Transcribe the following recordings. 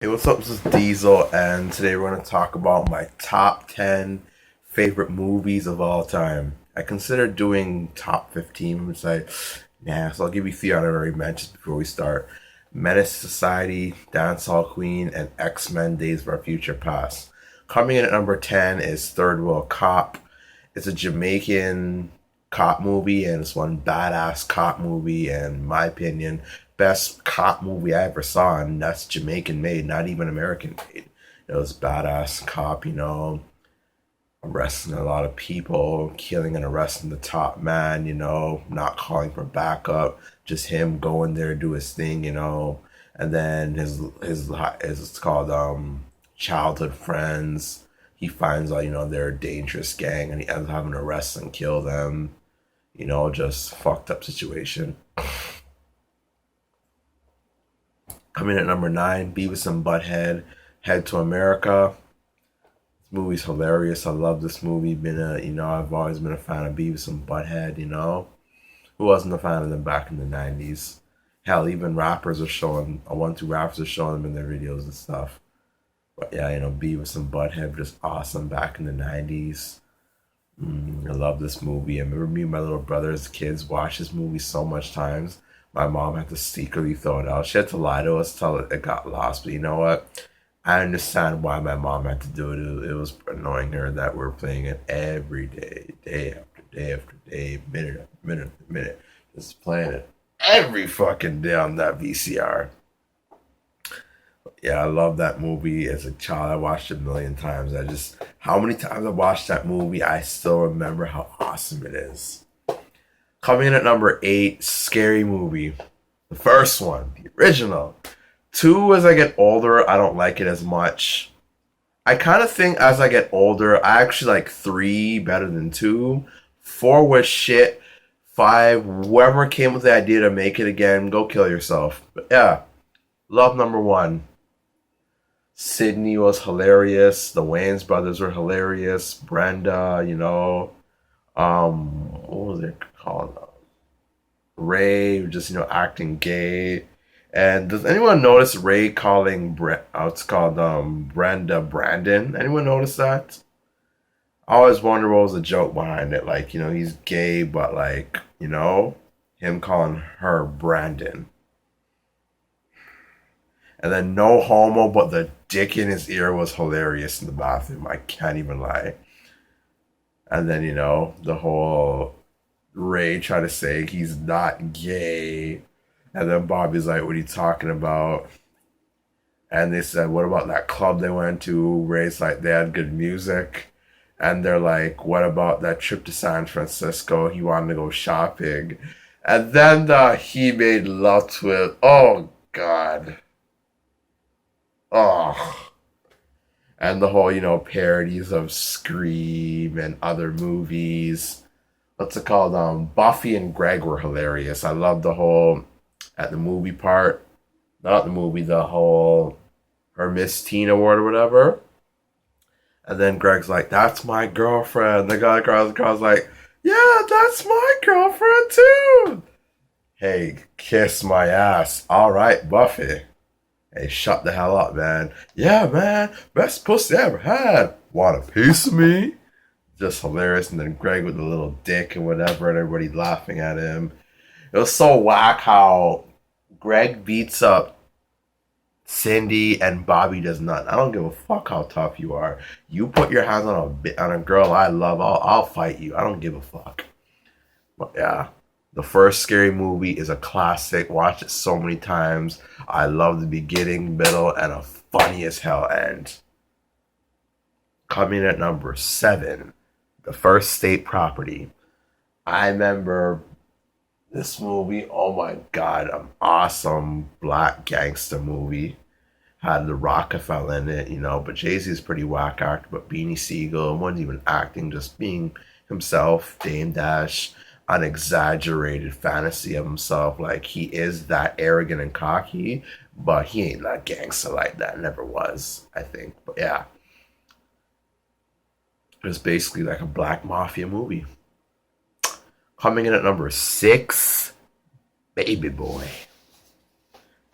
Hey, what's up? This is Diesel, and today we're going to talk about my top 10 favorite movies of all time. I considered doing top 15, which so I'll give you three honorary mentions before we start. Menace Society, Dancehall Queen, and X-Men Days of Our Future Past. Coming in at number 10 is Third World Cop. It's a Jamaican cop movie, and it's one badass cop movie, and in my opinion, best cop movie I ever saw, and that's Jamaican made, not even American made. It was badass cop, arresting a lot of people, killing and arresting the top man, not calling for backup, just him going there to do his thing, and then his it's called childhood friends. He finds out, they're a dangerous gang, and he ends up having to arrest and kill them. Just fucked up situation. Coming at number nine, Beavis and Butthead, Head to America. This movie's hilarious. I love this movie. I've always been a fan of Beavis and Butthead. Who wasn't a fan of them back in the '90s? Hell, even rappers are showing. One, two rappers are showing them in their videos and stuff. But yeah, Beavis and Butthead were just awesome back in the '90s. I love this movie. I remember me and my little brother as kids watched this movie so much times. My mom had to secretly throw it out. She had to lie to us till it got lost. But you know what? I understand why my mom had to do it. It was annoying her that we're playing it every day, day after day after day, minute after minute after minute. Just playing it every fucking day on that VCR. Yeah, I love that movie. As a child, I watched it a million times. How many times I watched that movie, I still remember how awesome it is. Coming in at number eight, Scary Movie. The first one, the original. Two, as I get older, I don't like it as much. I kind of think as I get older, I actually like three better than two. Four was shit. Five, whoever came with the idea to make it again, go kill yourself. But yeah, love number one. Sydney was hilarious. The Wayans brothers were hilarious. Brenda, what was it called? Ray, just acting gay. And does anyone notice Ray calling it's called Brenda Brandon? Anyone notice that? I always wonder what was the joke behind it. Like, he's gay, but like, him calling her Brandon. And then no homo, but the dick in his ear was hilarious in the bathroom. I can't even lie. And then, the whole Ray tried to say he's not gay. And then Bobby's like, what are you talking about? And they said, what about that club they went to? Ray's like, they had good music. And they're like, what about that trip to San Francisco? He wanted to go shopping. And then he made love to it. Oh, God. Oh. And the whole, parodies of Scream and other movies. What's it called? Buffy and Greg were hilarious. I love the whole at the movie part, not the movie, the whole her Miss Teen award or whatever. And then Greg's like, "That's my girlfriend." The girl's like, "Yeah, that's my girlfriend too." Hey, kiss my ass. All right, Buffy. Hey, shut the hell up, man. Yeah, man, best pussy I ever had. Want a piece of me? Just hilarious. And then Greg with the little dick and whatever, and everybody laughing at him. It was so whack how Greg beats up Cindy and Bobby does not. I don't give a fuck how tough you are. You put your hands on a girl I love, I'll fight you. I don't give a fuck. But yeah, the first Scary Movie is a classic. Watch it so many times. I love the beginning, middle, and a funny as hell end. Coming at number seven, The First State Property. I remember this movie, oh my god, an awesome black gangster movie. Had the Rockefeller in it, but Jay-Z is pretty whack actor, but Beanie Siegel wasn't even acting, just being himself, Dame Dash, an exaggerated fantasy of himself. Like, he is that arrogant and cocky, but he ain't that gangster like that, never was, I think. But yeah, it was basically like a black mafia movie. Coming in at number six, Baby Boy.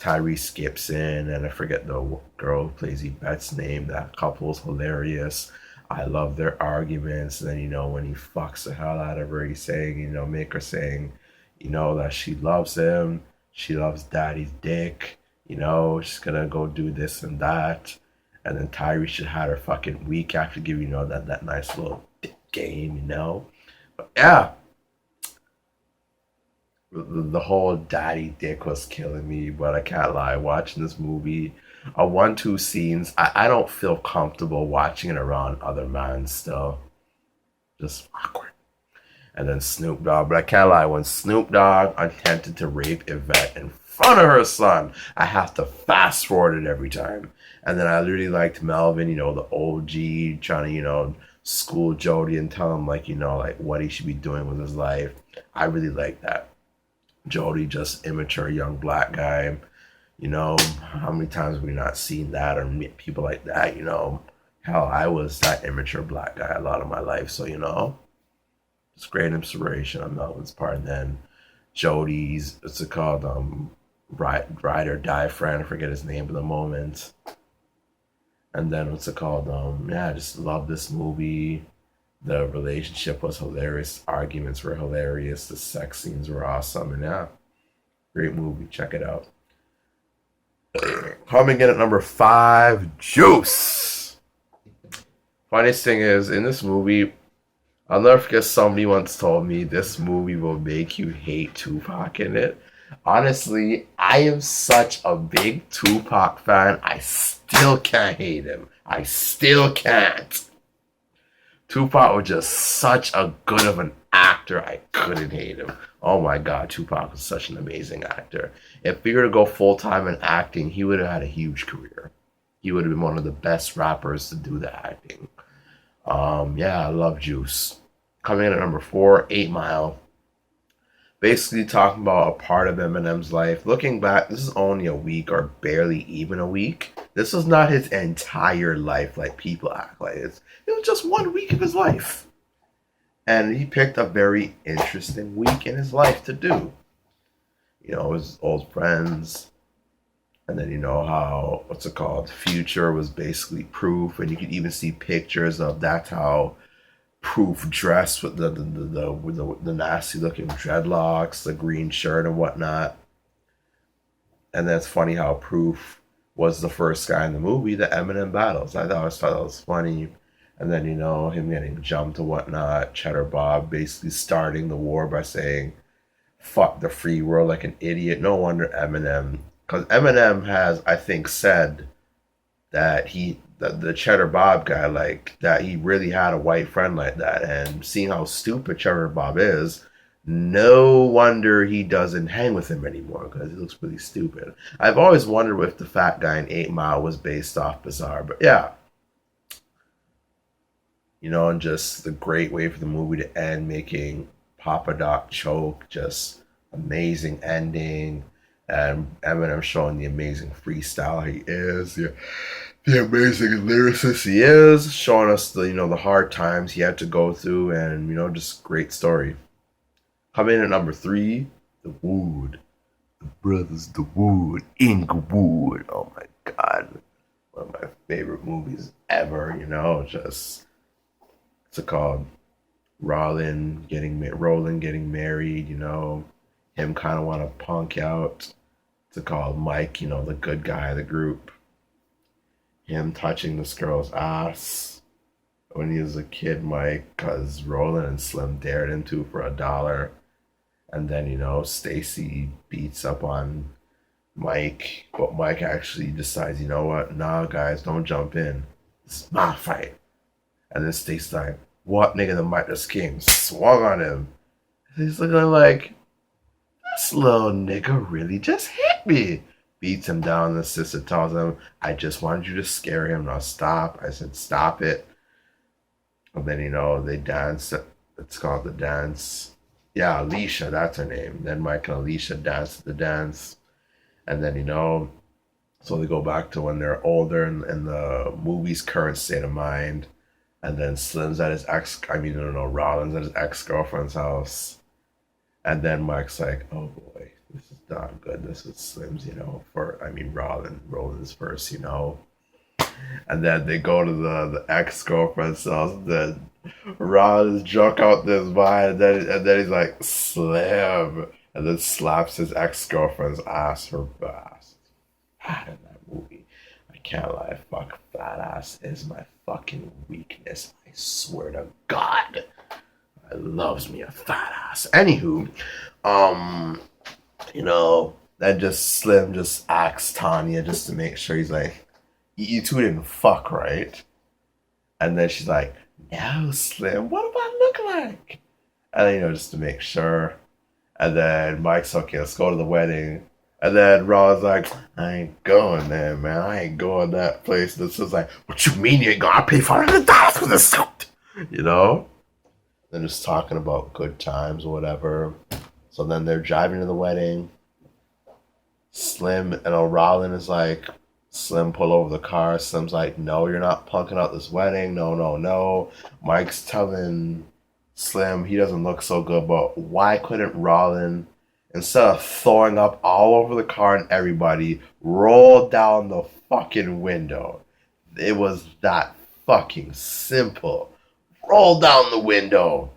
Tyrese Gibson, and I forget the girl who plays Yvette's name. That couple's hilarious. I love their arguments. And then, when he fucks the hell out of her, he's saying, make her saying, that she loves him. She loves daddy's dick. She's gonna go do this and that. And then Tyrese should have her fucking week after giving, that nice little dick game. But yeah, the whole daddy dick was killing me, but I can't lie. Watching this movie, a 1-2 scenes, I don't feel comfortable watching it around other men still. Just awkward. And then Snoop Dogg, but I can't lie. When Snoop Dogg attempted to rape Yvette in front of her son, I have to fast forward it every time. And then I literally liked Melvin, the OG, trying to, school Jody and tell him, like, what he should be doing with his life. I really like that. Jody, just immature young black guy. How many times have we not seen that or meet people like that? Hell, I was that immature black guy a lot of my life. So, it's great inspiration on Melvin's part. And then Jody's, what's it called? Ride or Die friend. I forget his name at the moment. And then what's it called? I just love this movie. The relationship was hilarious. Arguments were hilarious. The sex scenes were awesome. And yeah, great movie. Check it out. Coming in at number 5, Juice. Funniest thing is, in this movie, I'll never forget somebody once told me this movie will make you hate Tupac in it. Honestly, I am such a big Tupac fan. I still can't hate him. I still can't. Tupac was just such a good of an actor. I couldn't hate him. Oh my God, Tupac was such an amazing actor. If he were to go full-time in acting, he would have had a huge career. He would have been one of the best rappers to do the acting. I love Juice. Coming in at number 4, 8 Mile. Basically talking about a part of Eminem's life. Looking back, this is only a week or barely even a week. This was not his entire life like people act like it. It was just 1 week of his life. And he picked a very interesting week in his life to do. His old friends. And then how, what's it called? Future was basically Proof. And you could even see pictures of that's how Proof dressed with the nasty looking dreadlocks, the green shirt and whatnot. And then it's funny how Proof was the first guy in the movie that Eminem battles. I always thought that was funny. And then, him getting jumped and whatnot. Cheddar Bob basically starting the war by saying, fuck the free world like an idiot. No wonder Eminem, because Eminem has, I think, said that the Cheddar Bob guy, like, that he really had a white friend like that. And seeing how stupid Cheddar Bob is, no wonder he doesn't hang with him anymore, because he looks pretty stupid. I've always wondered if the fat guy in 8 Mile was based off Bizarre, but yeah. And just the great way for the movie to end, making Papa Doc choke, just amazing ending. And Eminem showing the amazing freestyle he is, the amazing lyricist he is, showing us the hard times he had to go through, and just great story. Coming in at number 3, The Wood, the brothers, The Wood, Inglewood. Oh my God, one of my favorite movies ever. Just what's it called? Roland getting married. Him kind of want to punk out. To call Mike, the good guy of the group. Him touching this girl's ass when he was a kid, Mike, because Roland and Slim dared him to for $1. And then, Stacy beats up on Mike, but Mike actually decides, you know what? Nah, guys, don't jump in. It's my fight. And then Stacy's like, what, nigga? The Mike just came, swung on him. He's looking like, this little nigga really just hit me. Beats him down. The sister tells him, I just wanted you to scare him. Now stop. I said, stop it. And then, they dance. It's called the dance. Yeah, Alicia, that's her name. Then Mike and Alicia dance the dance. And then, so they go back to when they're older in the movie's current state of mind. And then Slim's at his Rollins at his ex-girlfriend's house. And then Mike's like, oh boy, this is not good. This is Slim's, Roland's first, And then they go to the ex girlfriend's house. And then Ron is drunk out this mind, and then he's like Slim, and then slaps his ex girlfriend's ass. Her ass, fat in that movie. I can't lie. Fuck, fat ass is my fucking weakness. I swear to God, I loves me a fat ass. Anywho, um, then just Slim just asks Tanya just to make sure. He's like, you two didn't fuck, right? And then she's like, no, Slim, what do I look like? And then, just to make sure. And then Mike's okay, let's go to the wedding. And then Ron's like, I ain't going there, man. I ain't going that place. And this is like, what you mean you ain't going? I pay $500 for this suit. You know? Then just talking about good times or whatever. So then they're driving to the wedding. Slim and Rollin is like, Slim pull over the car. Slim's like, no, you're not punking out this wedding. No, no, no. Mike's telling Slim he doesn't look so good, but why couldn't Rollin, instead of throwing up all over the car and everybody, roll down the fucking window? It was that fucking simple. Roll down the window.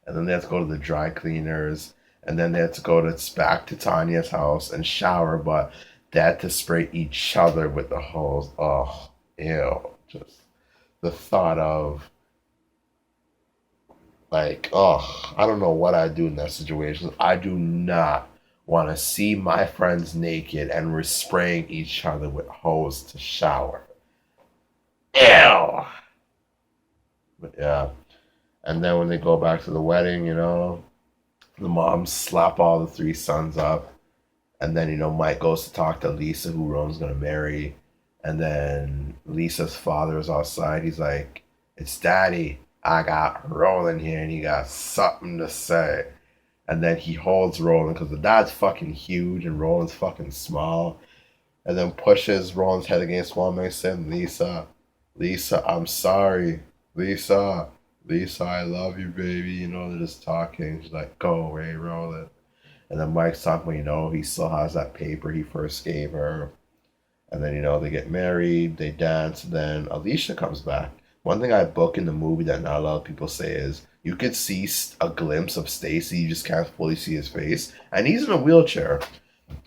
And then they have to go to the dry cleaners. And then they have to go back to Tanya's house and shower, but they had to spray each other with the hose. Oh, ew. Just the thought of, like, oh, I don't know what I'd do in that situation. I do not want to see my friends naked and we're spraying each other with hose to shower. Ew. But yeah. And then when they go back to the wedding, the moms slap all the three sons up. And then, Mike goes to talk to Lisa, who Rome's going to marry. And then Lisa's father is outside. He's like, it's Daddy. I got Roland here and he got something to say. And then he holds Roland because the dad's fucking huge and Roland's fucking small. And then pushes Roland's head against one and says, Lisa, I'm sorry. Lisa, I love you, baby. They're just talking. She's like, go away, Roland. And then Mike's talking about, he still has that paper he first gave her. And then, they get married, they dance, and then Alicia comes back. One thing I book in the movie that not a lot of people say is you could see a glimpse of Stacy, you just can't fully see his face. And he's in a wheelchair.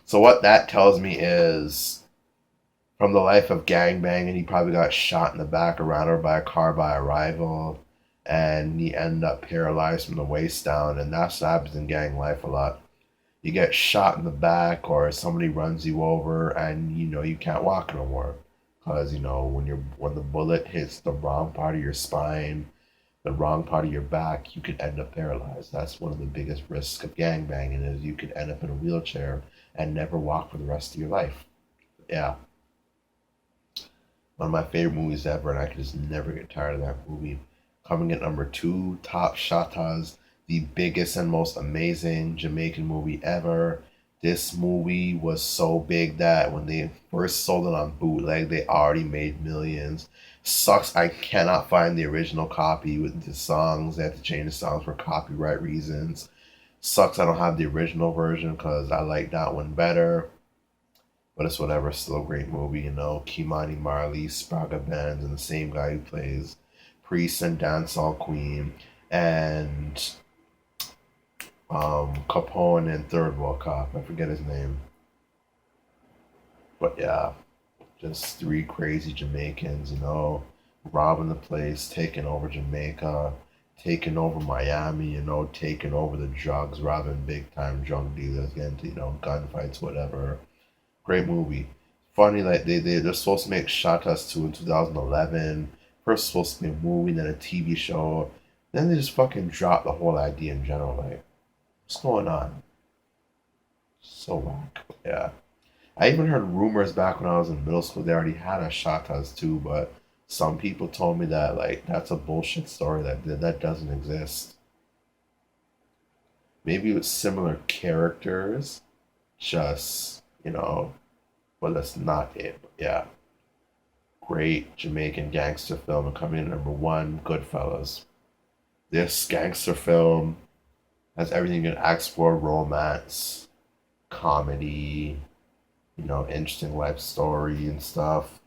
So what that tells me is from the life of gangbanging, he probably got shot in the back or ran over by a car by a rival. And he ended up paralyzed from the waist down. And that's what happens in gang life a lot. You get shot in the back or somebody runs you over and you can't walk no more because when the bullet hits the wrong part of your spine, the wrong part of your back, you could end up paralyzed. That's one of the biggest risks of gangbanging is you could end up in a wheelchair and never walk for the rest of your life. Yeah, one of my favorite movies ever, and I could just never get tired of that movie. Coming at number 2, Top Shotas, the biggest and most amazing Jamaican movie ever. This movie was so big that when they first sold it on bootleg, they already made millions. Sucks I cannot find the original copy with the songs. They had to change the songs for copyright reasons. Sucks I don't have the original version because I like that one better. But it's whatever, still a great movie, Kimani Marley, Spraga Benz, and the same guy who plays Priest and Dancehall Queen. And Capone in Third World Cop. I forget his name. But yeah, just 3 crazy Jamaicans, robbing the place, taking over Jamaica, taking over Miami, taking over the drugs, robbing big time drug dealers, getting to, gunfights, whatever. Great movie. Funny, like they're supposed to make Shotas 2 in 2011. First supposed to be a movie, then a TV show. Then they just fucking dropped the whole idea in general, like, what's going on? So whack. Yeah. I even heard rumors back when I was in middle school they already had a Shotas too, but some people told me that like that's a bullshit story that doesn't exist. Maybe with similar characters, just but that's not it. But yeah. Great Jamaican gangster film and coming in at number 1, Goodfellas. This gangster film Has everything you can ask for: romance, comedy, interesting life story and stuff.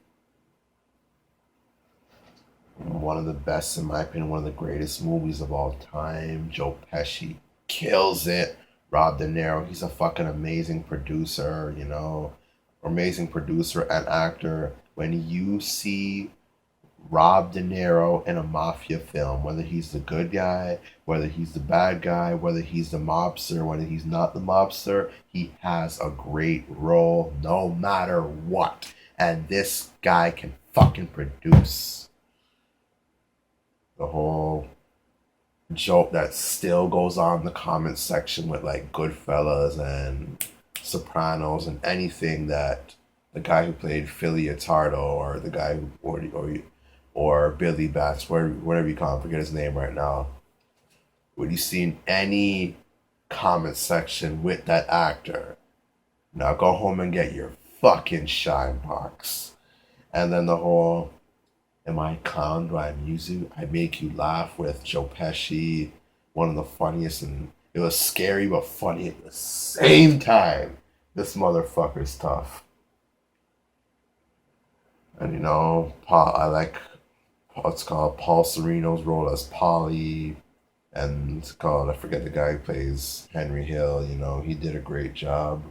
One of the best, in my opinion, one of the greatest movies of all time. Joe Pesci kills it. Rob De Niro, he's a fucking amazing producer, amazing producer and actor. When you see Rob De Niro in a mafia film, whether he's the good guy, whether he's the bad guy, whether he's the mobster, whether he's not the mobster, he has a great role no matter what. And this guy can fucking produce. The whole joke that still goes on in the comment section with like Goodfellas and Sopranos and anything that the guy who played Philly Attardo or the guy who or Billy Bats, whatever you call him, forget his name right now. When you seen any comment section with that actor, now go home and get your fucking shine box. And then the whole, am I a clown? Do I amuse you? I make you laugh with Joe Pesci, one of the funniest, and it was scary but funny at the same time. This motherfucker's tough. And I like what's called Paul Sereno's role as Polly, and it's called, I forget the guy who plays Henry Hill. He did a great job.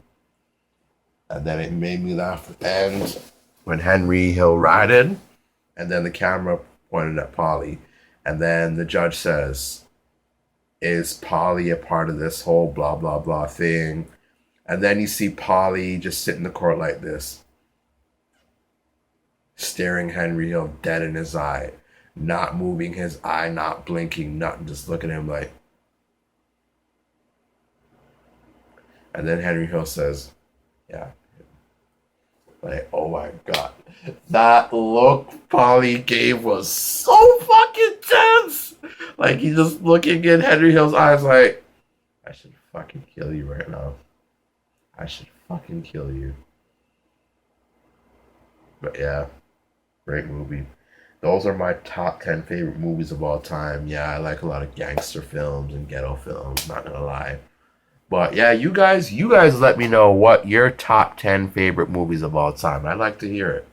And then it made me laugh at the end when Henry Hill riding, and then the camera pointed at Polly, and then the judge says, "Is Polly a part of this whole blah blah blah thing?" And then you see Polly just sit in the court like this, staring Henry Hill dead in his eye, not moving his eye, not blinking, nothing, just looking at him like. And then Henry Hill says, "Yeah." Like, oh my God. That look Polly gave was so fucking tense. Like, he's just looking in Henry Hill's eyes like, I should fucking kill you right now. I should fucking kill you. But yeah, great movie. Those are my top 10 favorite movies of all time. Yeah, I like a lot of gangster films and ghetto films, not gonna lie. But yeah, you guys let me know what your top 10 favorite movies of all time. I'd like to hear it.